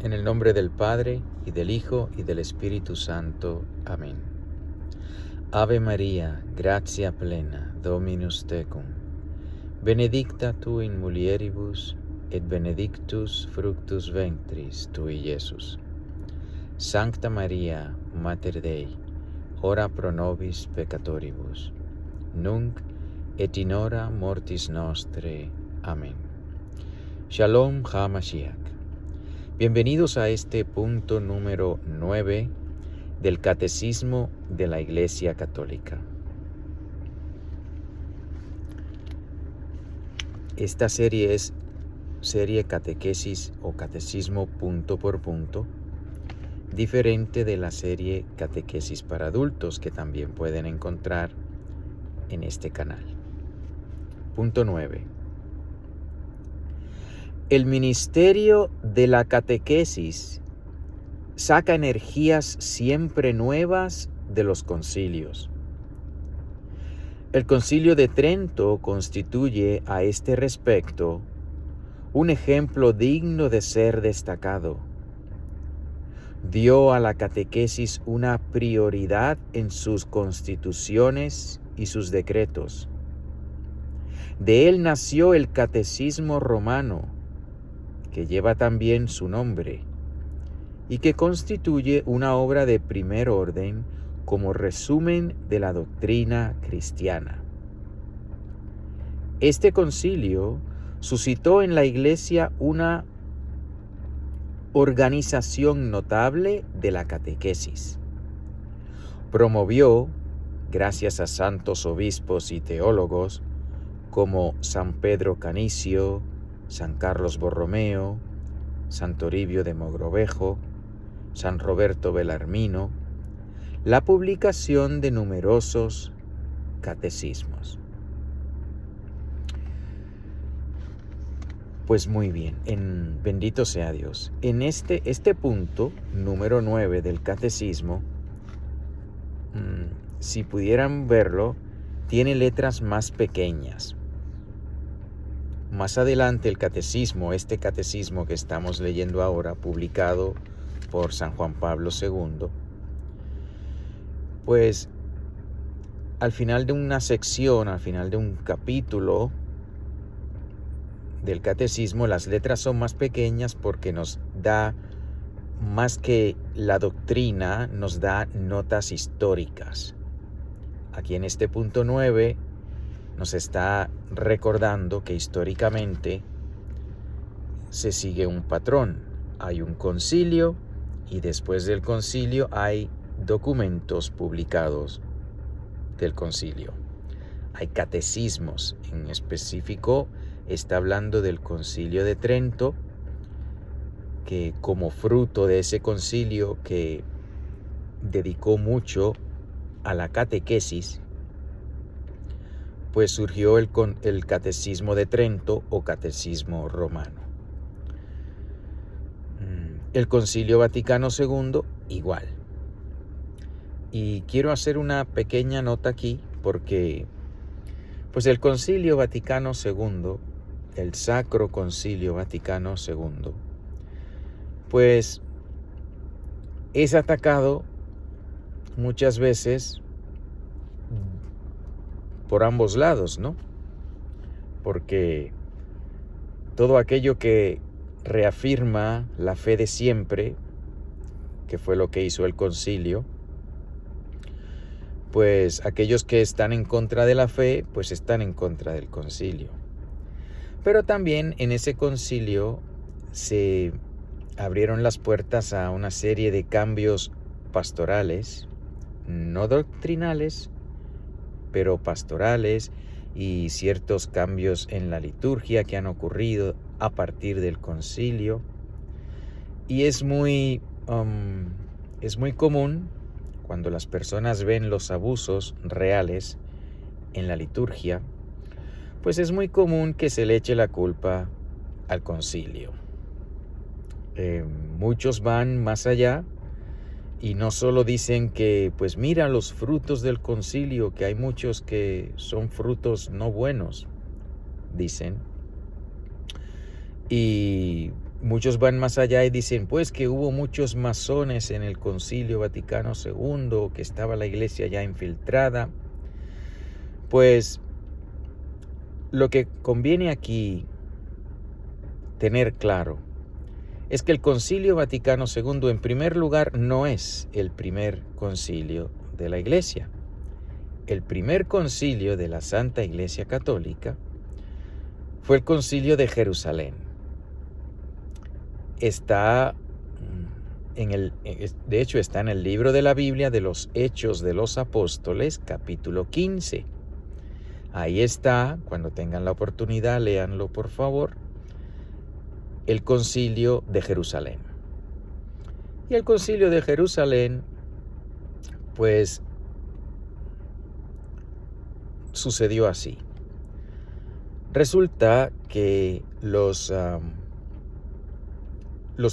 En el nombre del Padre, y del Hijo, y del Espíritu Santo. Amén. Ave María, gratia plena, Dominus tecum. Benedicta tu in mulieribus, et benedictus fructus ventris tui, Iesus. Sancta Maria, Mater Dei, ora pro nobis peccatoribus, nunc et in hora mortis nostre. Amén. Shalom HaMashiach. Bienvenidos a este punto número 9 del Catecismo de la Iglesia Católica. Esta serie es serie catequesis o catecismo punto por punto, diferente de la serie catequesis para adultos que también pueden encontrar en este canal. Punto 9. El ministerio de la catequesis saca energías siempre nuevas de los concilios. El Concilio de Trento constituye a este respecto un ejemplo digno de ser destacado. Dio a la catequesis una prioridad en sus constituciones y sus decretos. De él nació el Catecismo Romano, que lleva también su nombre, y que constituye una obra de primer orden como resumen de la doctrina cristiana. Este concilio suscitó en la Iglesia una organización notable de la catequesis. Promovió, gracias a santos obispos y teólogos como San Pedro Canicio, San Carlos Borromeo, San Toribio de Mogrovejo, San Roberto Belarmino, la publicación de numerosos catecismos. Pues muy bien, bendito sea Dios. En este punto, número 9 del catecismo, si pudieran verlo, tiene letras más pequeñas. Más adelante el catecismo, este catecismo que estamos leyendo ahora, publicado por San Juan Pablo II, pues al final de una sección, al final de un capítulo del catecismo, las letras son más pequeñas porque nos da, más que la doctrina, nos da notas históricas. Aquí en este punto 9 nos está recordando que históricamente se sigue un patrón. Hay un concilio y después del concilio hay documentos publicados del concilio. Hay catecismos, en específico está hablando del Concilio de Trento, que como fruto de ese concilio que dedicó mucho a la catequesis, pues surgió el Catecismo de Trento o Catecismo Romano. El Concilio Vaticano II igual. Y quiero hacer una pequeña nota aquí porque pues el Concilio Vaticano II, el Sacro Concilio Vaticano II, pues es atacado muchas veces por ambos lados, ¿no? Porque todo aquello que reafirma la fe de siempre, que fue lo que hizo el concilio, pues aquellos que están en contra de la fe, pues están en contra del concilio. Pero también en ese concilio se abrieron las puertas a una serie de cambios pastorales, no doctrinales, pero pastorales, y ciertos cambios en la liturgia que han ocurrido a partir del concilio. Y es muy común cuando las personas ven los abusos reales en la liturgia, pues es muy común que se le eche la culpa al concilio. Muchos van más allá y no solo dicen que, pues mira los frutos del concilio, que hay muchos que son frutos no buenos, dicen. Y muchos van más allá y dicen, pues que hubo muchos masones en el Concilio Vaticano II, que estaba la iglesia ya infiltrada. Pues lo que conviene aquí tener claro es que el Concilio Vaticano II, en primer lugar, no es el primer concilio de la iglesia. El primer concilio de la Santa Iglesia Católica fue el Concilio de Jerusalén. De hecho, está en el libro de la Biblia de los Hechos de los Apóstoles, capítulo 15. Ahí está, cuando tengan la oportunidad, léanlo por favor, el Concilio de Jerusalén. Y el Concilio de Jerusalén, pues, sucedió así. Resulta que los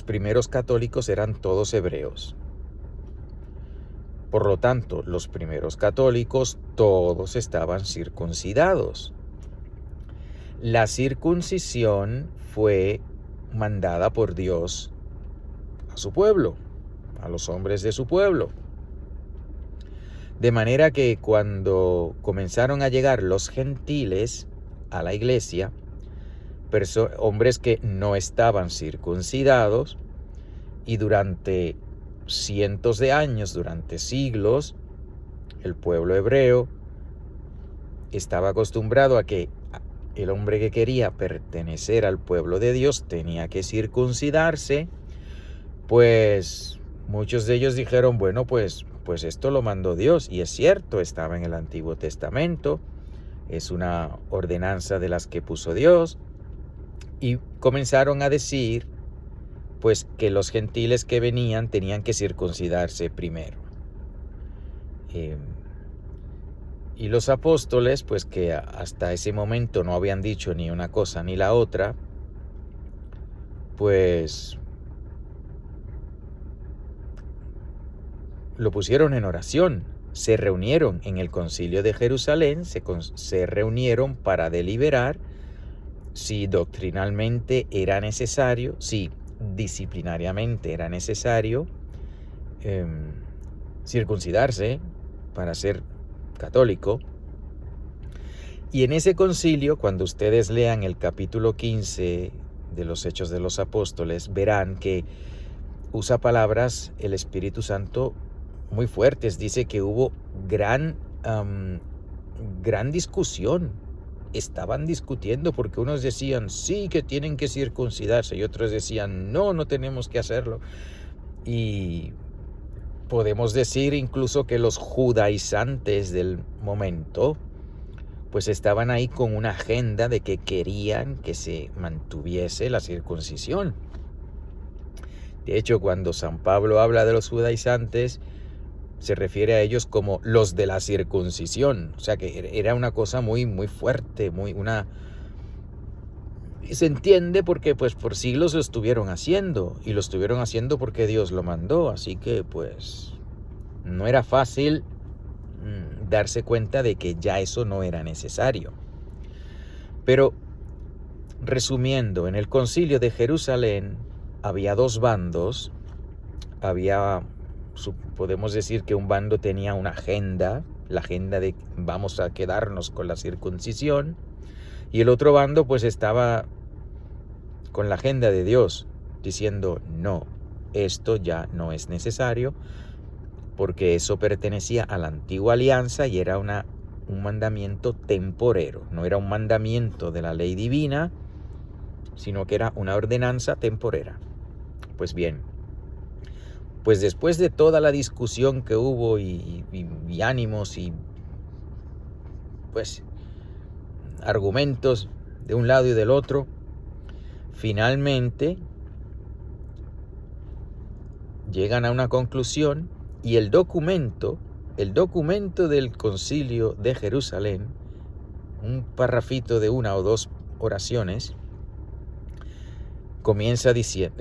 primeros católicos eran todos hebreos. Por lo tanto, los primeros católicos todos estaban circuncidados. La circuncisión fue mandada por Dios a su pueblo, a los hombres de su pueblo. De manera que cuando comenzaron a llegar los gentiles a la iglesia, hombres que no estaban circuncidados, y durante cientos de años, durante siglos, el pueblo hebreo estaba acostumbrado a que el hombre que quería pertenecer al pueblo de Dios tenía que circuncidarse. Pues muchos de ellos dijeron, bueno, pues esto lo mandó Dios, y es cierto, estaba en el Antiguo Testamento, es una ordenanza de las que puso Dios, y comenzaron a decir pues que los gentiles que venían tenían que circuncidarse primero. Y los apóstoles, pues que hasta ese momento no habían dicho ni una cosa ni la otra, pues lo pusieron en oración. Se reunieron en el Concilio de Jerusalén, se reunieron para deliberar si doctrinalmente era necesario, si disciplinariamente era necesario circuncidarse para ser católico. Y en ese concilio, cuando ustedes lean el capítulo 15 de los Hechos de los Apóstoles, verán que usa palabras el Espíritu Santo muy fuertes. Dice que hubo gran discusión. Estaban discutiendo porque unos decían sí que tienen que circuncidarse y otros decían no tenemos que hacerlo. Y podemos decir incluso que los judaizantes del momento pues estaban ahí con una agenda de que querían que se mantuviese la circuncisión. De hecho, cuando San Pablo habla de los judaizantes, se refiere a ellos como los de la circuncisión. O sea que era una cosa muy, muy fuerte, y se entiende porque pues por siglos lo estuvieron haciendo, y lo estuvieron haciendo porque Dios lo mandó. Así que pues no era fácil darse cuenta de que ya eso no era necesario. Pero resumiendo, en el Concilio de Jerusalén había dos bandos. Podemos decir que un bando tenía una agenda, la agenda de vamos a quedarnos con la circuncisión, y el otro bando pues estaba con la agenda de Dios, diciendo no, esto ya no es necesario, porque eso pertenecía a la antigua alianza y era un mandamiento temporero, no era un mandamiento de la ley divina, sino que era una ordenanza temporera. Pues bien, pues después de toda la discusión que hubo y ánimos y pues argumentos de un lado y del otro, finalmente llegan a una conclusión, y el documento del Concilio de Jerusalén, un parrafito de una o dos oraciones, comienza dice,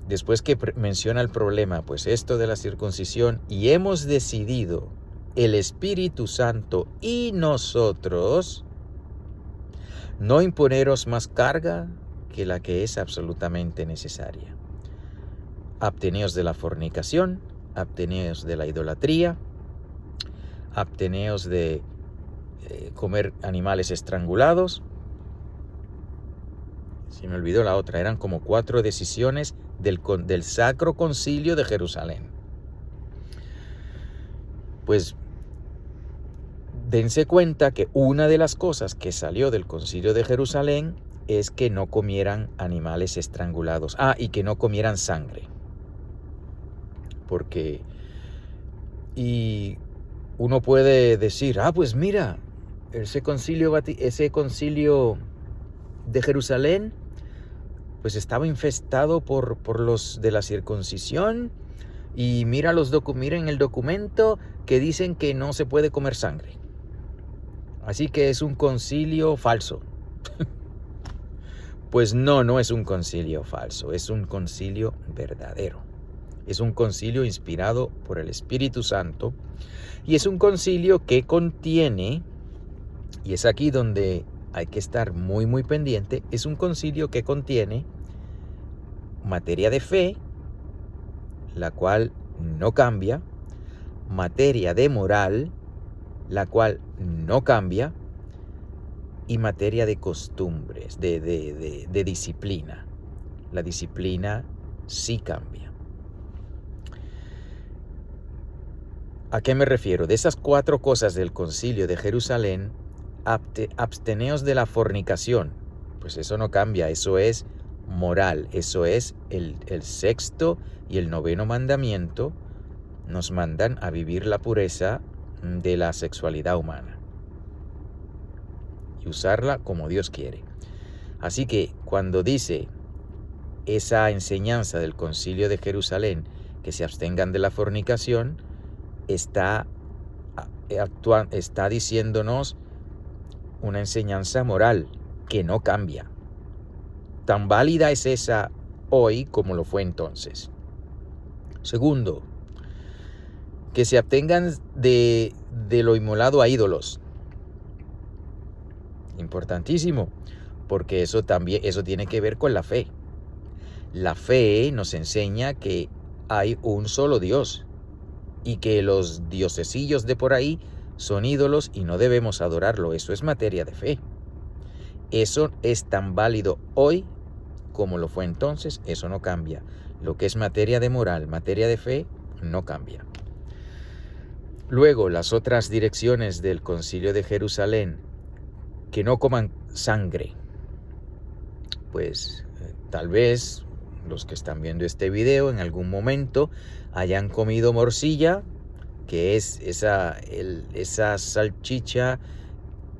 después que menciona el problema, pues esto de la circuncisión, y hemos decidido el Espíritu Santo y nosotros no imponeros más carga que la que es absolutamente necesaria. Absteneos de la fornicación, absteneos de la idolatría, absteneos de comer animales estrangulados. Se me olvidó la otra, eran como 4 decisiones del Sacro Concilio de Jerusalén. Pues dense cuenta que una de las cosas que salió del Concilio de Jerusalén es que no comieran animales estrangulados. Y que no comieran sangre. Porque, y uno puede decir, pues mira, ese concilio de Jerusalén, pues estaba infestado por los de la circuncisión, y miren el documento que dicen que no se puede comer sangre. Así que es un concilio falso. Pues no es un concilio falso, es un concilio verdadero. Es un concilio inspirado por el Espíritu Santo, y es un concilio que contiene, y es aquí donde hay que estar muy muy pendiente, es un concilio que contiene materia de fe, la cual no cambia, materia de moral, la cual no cambia, y materia de costumbres, de disciplina. La disciplina sí cambia. ¿A qué me refiero? De esas 4 cosas del Concilio de Jerusalén, absteneos de la fornicación. Pues eso no cambia, eso es moral, eso es el 6º y el 9º mandamiento, nos mandan a vivir la pureza de la sexualidad humana y usarla como Dios quiere. Así que cuando dice esa enseñanza del Concilio de Jerusalén que se abstengan de la fornicación, está diciéndonos una enseñanza moral que no cambia. Tan válida es esa hoy como lo fue entonces. Segundo, que se abstengan de lo inmolado a ídolos. Importantísimo, porque eso tiene que ver con la fe. La fe nos enseña que hay un solo Dios y que los diosesillos de por ahí son ídolos y no debemos adorarlo. Eso es materia de fe. Eso es tan válido hoy como lo fue entonces, eso no cambia. Lo que es materia de moral, materia de fe, no cambia. Luego, las otras direcciones del Concilio de Jerusalén, que no coman sangre. Pues tal vez los que están viendo este video en algún momento hayan comido morcilla, que es esa salchicha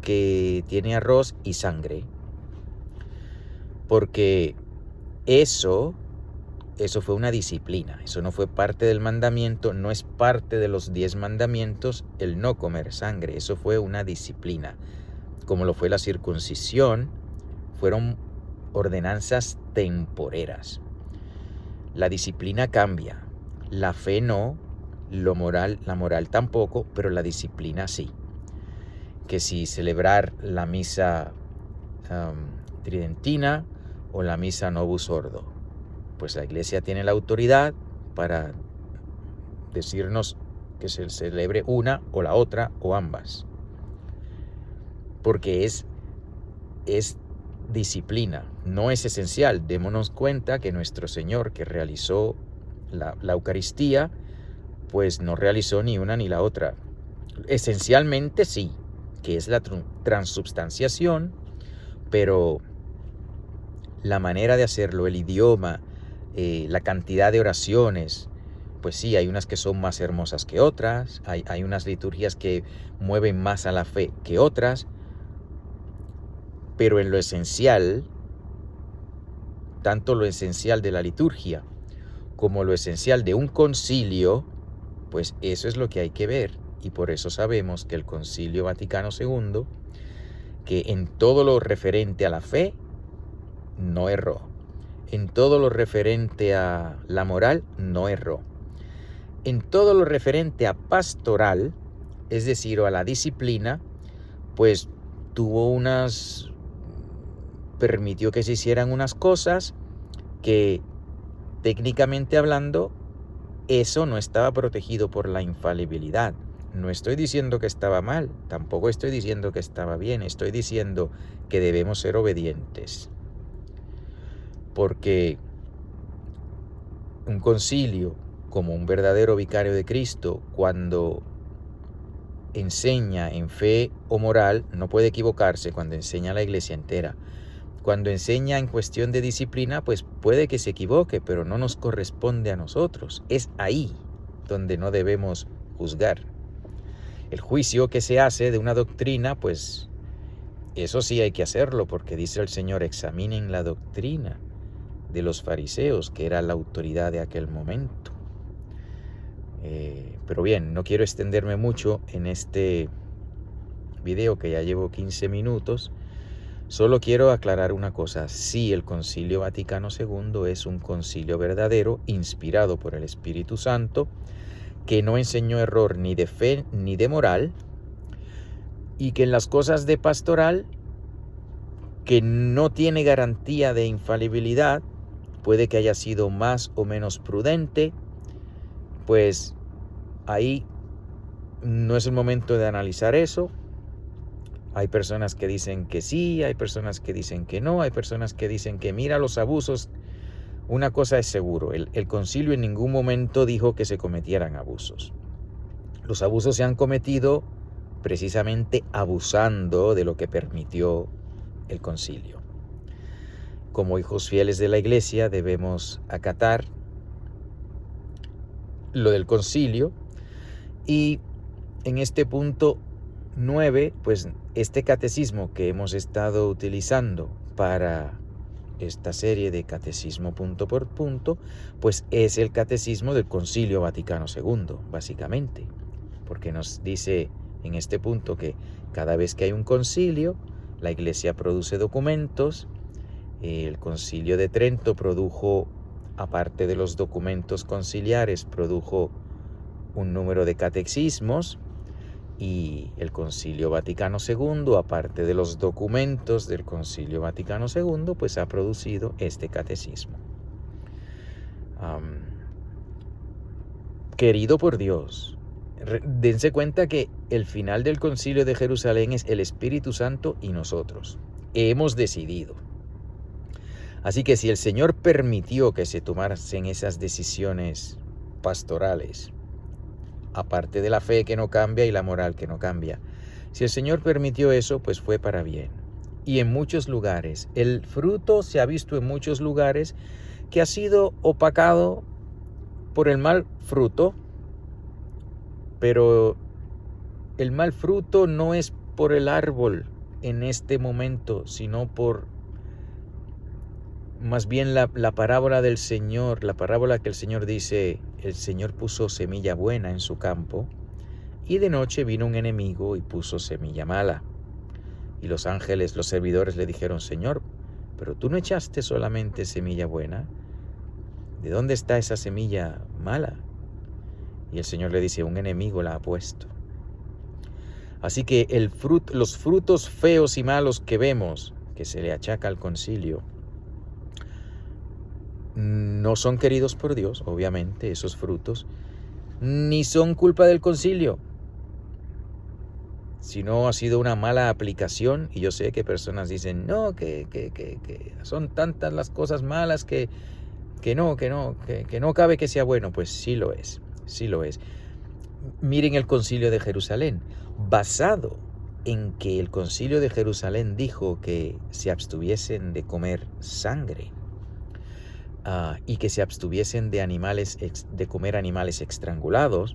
que tiene arroz y sangre. Porque eso fue una disciplina, eso no fue parte del mandamiento, no es parte de los 10 mandamientos el no comer sangre, eso fue una disciplina. Como lo fue la circuncisión, fueron ordenanzas temporeras. La disciplina cambia, la fe no, la moral tampoco, pero la disciplina sí. Que si celebrar la misa tridentina o la misa Novus Ordo, pues la iglesia tiene la autoridad para decirnos que se celebre una o la otra o ambas, porque es disciplina, no es esencial. Démonos cuenta que nuestro Señor, que realizó la Eucaristía, pues no realizó ni una ni la otra. Esencialmente sí, que es la transubstanciación, pero la manera de hacerlo, el idioma, la cantidad de oraciones, pues sí, hay unas que son más hermosas que otras, hay unas liturgias que mueven más a la fe que otras, pero en lo esencial, tanto lo esencial de la liturgia como lo esencial de un concilio, pues eso es lo que hay que ver. Y por eso sabemos que el Concilio Vaticano II, que en todo lo referente a la fe, no erró. En todo lo referente a la moral, no erró. En todo lo referente a pastoral, es decir, a la disciplina, pues tuvo unas permitió que se hicieran unas cosas que, técnicamente hablando, eso no estaba protegido por la infalibilidad. No estoy diciendo que estaba mal, tampoco estoy diciendo que estaba bien, estoy diciendo que debemos ser obedientes. Porque un concilio, como un verdadero vicario de Cristo, cuando enseña en fe o moral, no puede equivocarse cuando enseña a la iglesia entera. Cuando enseña en cuestión de disciplina, pues puede que se equivoque, pero no nos corresponde a nosotros. Es ahí donde no debemos juzgar. El juicio que se hace de una doctrina, pues eso sí hay que hacerlo, porque dice el Señor, examinen la doctrina de los fariseos, que era la autoridad de aquel momento. Pero bien, no quiero extenderme mucho en este video, que ya llevo 15 minutos. Solo quiero aclarar una cosa: sí, el Concilio Vaticano II es un concilio verdadero, inspirado por el Espíritu Santo, que no enseñó error ni de fe ni de moral, y que en las cosas de pastoral, que no tiene garantía de infalibilidad, puede que haya sido más o menos prudente, pues ahí no es el momento de analizar eso. Hay personas que dicen que sí, hay personas que dicen que no, hay personas que dicen que mira los abusos. Una cosa es seguro, el concilio en ningún momento dijo que se cometieran abusos. Los abusos se han cometido precisamente abusando de lo que permitió el concilio. Como hijos fieles de la Iglesia debemos acatar lo del concilio, y en este punto 9, pues este catecismo que hemos estado utilizando para esta serie de catecismo punto por punto, pues es el catecismo del Concilio Vaticano II, básicamente, porque nos dice en este punto que cada vez que hay un concilio, la Iglesia produce documentos. El Concilio de Trento produjo, aparte de los documentos conciliares, produjo un número de catecismos, y el Concilio Vaticano II, aparte de los documentos del Concilio Vaticano II, pues ha producido este catecismo. Querido por Dios, dense cuenta que el final del Concilio de Jerusalén es el Espíritu Santo y nosotros. Hemos decidido. Así que si el Señor permitió que se tomasen esas decisiones pastorales, aparte de la fe que no cambia y la moral que no cambia, si el Señor permitió eso, pues fue para bien. Y en muchos lugares, el fruto se ha visto en muchos lugares que ha sido opacado por el mal fruto, pero el mal fruto no es por el árbol en este momento, sino por más bien la parábola del Señor, la parábola que el Señor dice: el Señor puso semilla buena en su campo, y de noche vino un enemigo y puso semilla mala. Y los ángeles, los servidores, le dijeron: Señor, pero tú no echaste solamente semilla buena, ¿de dónde está esa semilla mala? Y el Señor le dice: un enemigo la ha puesto. Así que los frutos feos y malos que vemos, que se le achaca al concilio, no son queridos por Dios, obviamente, esos frutos, ni son culpa del concilio, sino ha sido una mala aplicación. Y yo sé que personas dicen: no, que son tantas las cosas malas que no cabe que sea bueno. Pues sí lo es, sí lo es. Miren el Concilio de Jerusalén, basado en que el Concilio de Jerusalén dijo que se abstuviesen de comer sangre, y que se abstuviesen de comer animales estrangulados,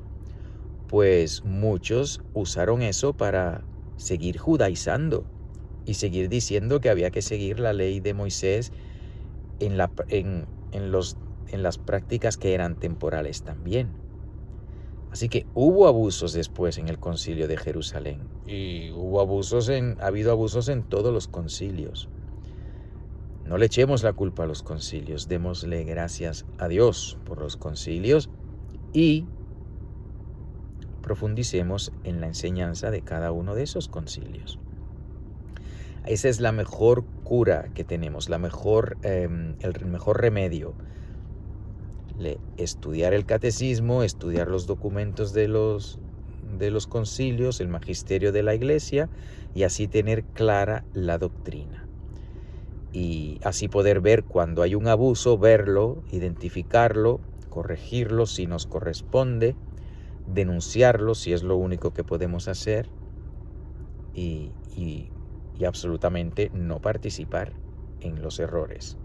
pues muchos usaron eso para seguir judaizando y seguir diciendo que había que seguir la ley de Moisés en las prácticas que eran temporales también. Así que hubo abusos después en el Concilio de Jerusalén, y ha habido abusos en todos los concilios. No le echemos la culpa a los concilios, démosle gracias a Dios por los concilios y profundicemos en la enseñanza de cada uno de esos concilios. Esa es la mejor cura que tenemos, el mejor remedio. Estudiar el catecismo, estudiar los documentos de los concilios, el magisterio de la Iglesia, y así tener clara la doctrina. Y así poder ver cuando hay un abuso, verlo, identificarlo, corregirlo si nos corresponde, denunciarlo si es lo único que podemos hacer, y absolutamente no participar en los errores.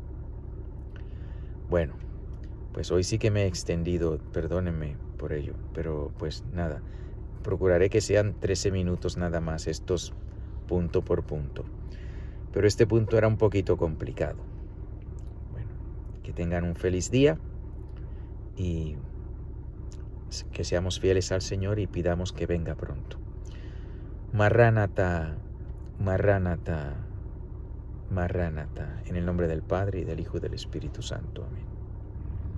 Bueno, pues hoy sí que me he extendido, perdónenme por ello, pero pues nada, procuraré que sean 13 minutos nada más, estos punto por punto. Pero este punto era un poquito complicado. Bueno, que tengan un feliz día y que seamos fieles al Señor y pidamos que venga pronto. Marránata, Marránata, Marránata, en el nombre del Padre, y del Hijo y del Espíritu Santo. Amén.